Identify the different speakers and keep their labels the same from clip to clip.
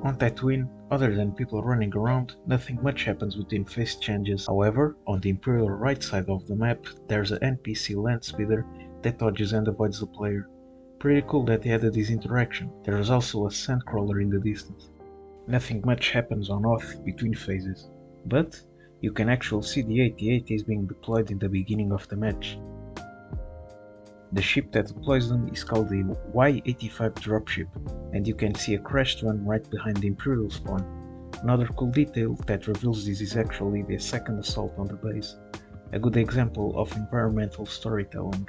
Speaker 1: On Tatooine, other than people running around, nothing much happens between phase changes. However, on the Imperial right side of the map, there's an NPC land speeder that dodges and avoids the player. Pretty cool that they added this interaction. There is also a sandcrawler in the distance. Nothing much happens on Hoth between phases, but you can actually see the AT-ATs being deployed in the beginning of the match. The ship that deploys them is called the Y-85 dropship, and you can see a crashed one right behind the Imperial spawn. Another cool detail that reveals this is actually the second assault on the base, a good example of environmental storytelling.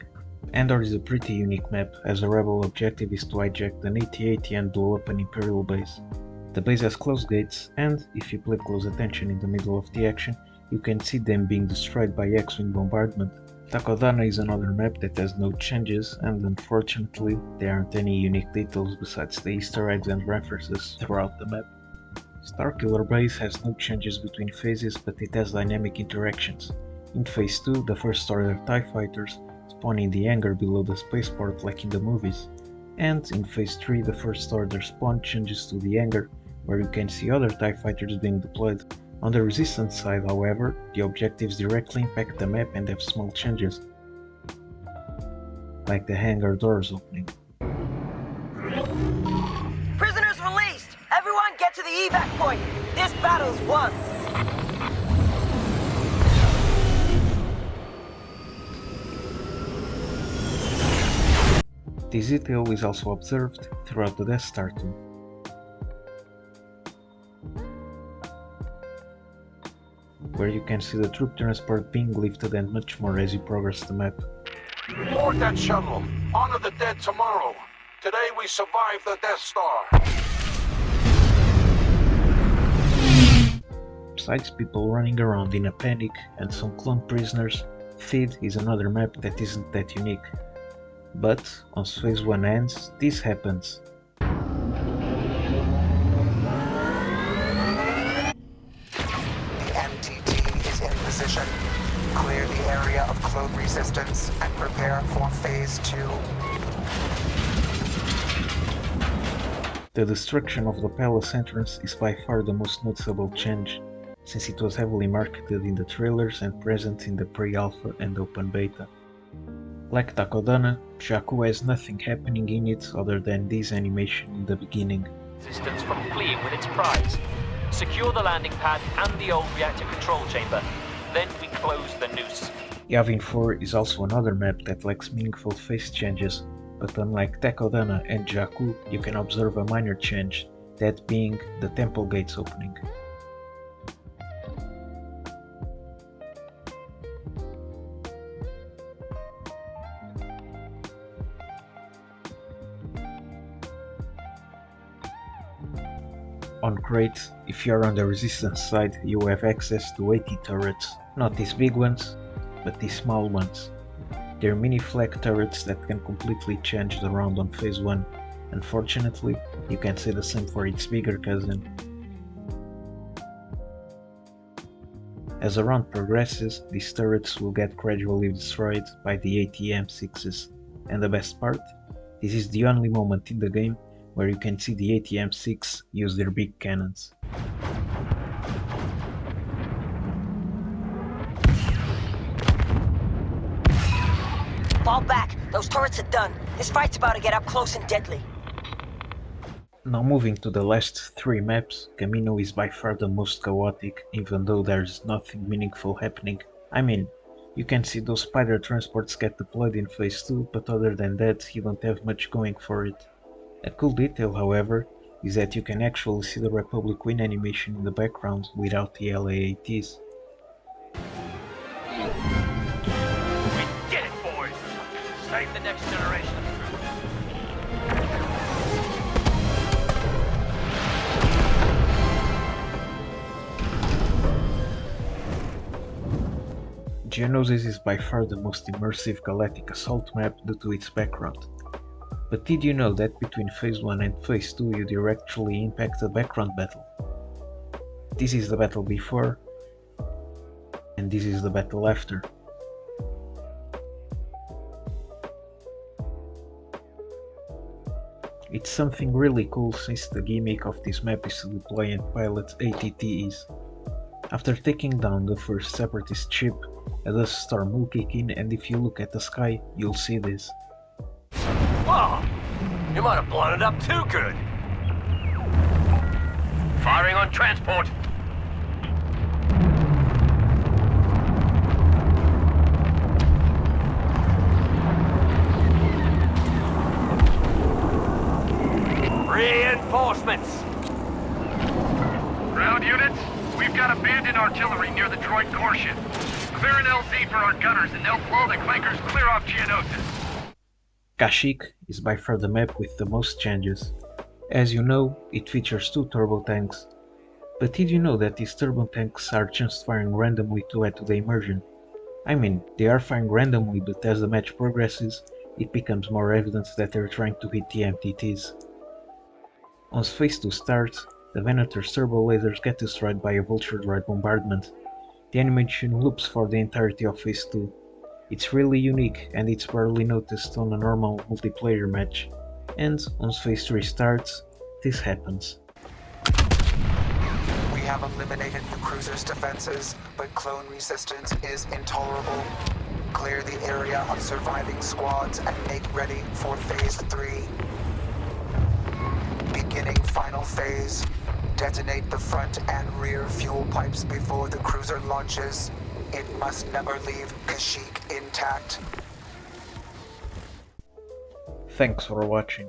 Speaker 1: Endor is a pretty unique map, as the rebel objective is to hijack an AT-AT and blow up an Imperial base. The base has closed gates, and if you pay close attention in the middle of the action, you can see them being destroyed by X-Wing bombardment. Takodana is another map that has no changes, and unfortunately there aren't any unique details besides the Easter eggs and references throughout the map. Starkiller Base has no changes between phases, but it has dynamic interactions. In Phase 2, the First Order TIE Fighters spawn in the hangar below the spaceport like in the movies, and in Phase 3 the First Order spawn changes to the hangar, where you can see other TIE Fighters being deployed. On the Resistance side, however, the objectives directly impact the map and have small changes, like the hangar doors opening.
Speaker 2: Prisoners released! Everyone get to the evac point! This battle's won!
Speaker 1: This detail is also observed throughout the Death Star too. Where you can see the troop transport being lifted and much more as you progress the map.
Speaker 3: Board that shuttle. Honor the dead tomorrow. Today we survived the Death Star.
Speaker 1: Besides people running around in a panic and some clone prisoners, Feed is another map that isn't that unique. But once Phase 1 ends, this happens.
Speaker 4: Position. Clear the area of clone resistance and prepare for Phase 2.
Speaker 1: The destruction of the palace entrance is by far the most noticeable change, since it was heavily marketed in the trailers and present in the pre-alpha and open beta. Like Takodana, Jakku has nothing happening in it other than this animation in the beginning.
Speaker 5: Resistance from fleeing with its prize. Secure the landing pad and the old reactor control chamber. Then we close the noose.
Speaker 1: Yavin 4 is also another map that lacks meaningful phase changes, but unlike Takodana and Jakku, you can observe a minor change, that being the temple gates opening. On Crait, if you are on the Resistance side, you have access to 80 turrets. Not these big ones, but these small ones. They're mini flag turrets that can completely change the round on Phase 1. Unfortunately, you can say the same for its bigger cousin. As the round progresses, these turrets will get gradually destroyed by the AT-M6s. And the best part? This is the only moment in the game where you can see the AT-M6 use their big cannons.
Speaker 2: Fall back! Those turrets are done. This fight's about to get up close and deadly.
Speaker 1: Now moving to the last 3 maps, Kamino is by far the most chaotic, even though there's nothing meaningful happening. I mean, you can see those spider transports get deployed in Phase 2, but other than that you don't have much going for it. A cool detail, however, is that you can actually see the Republic Win animation in the background without the LAATs.
Speaker 5: We did it, boys! Save the next generation of troopers.
Speaker 1: Geonosis is by far the most immersive Galactic Assault map due to its background. But did you know that between Phase 1 and Phase 2 you directly impact the background battle? This is the battle before, and this is the battle after. It's something really cool since the gimmick of this map is to deploy and pilot ATTs. After taking down the first separatist ship, a dust storm will kick in, and if you look at the sky, you'll see this.
Speaker 6: Whoa! You might have blown it up too good. Firing on transport. Reinforcements!
Speaker 7: Ground units, we've got abandoned artillery near the droid core ship. Clear an LZ for our gunners and they'll blow the clankers clear off Geonosis.
Speaker 1: Kashyyk is by far the map with the most changes. As you know, it features 2 turbo tanks. But did you know that these turbo tanks are just firing randomly to add to the immersion? I mean, they are firing randomly, but as the match progresses, it becomes more evident that they're trying to hit the MTTs. Once Phase 2 starts, the Venator's turbo lasers get destroyed by a Vulture droid bombardment. The animation loops for the entirety of Phase 2. It's really unique and it's barely noticed on a normal multiplayer match. And once Phase 3 starts, this happens.
Speaker 4: We have eliminated the cruiser's defenses, but clone resistance is intolerable. Clear the area of surviving squads and make ready for Phase 3. Beginning final phase. Detonate the front and rear fuel pipes before the cruiser launches. It must never leave Kashyyk intact.
Speaker 1: Thanks for watching.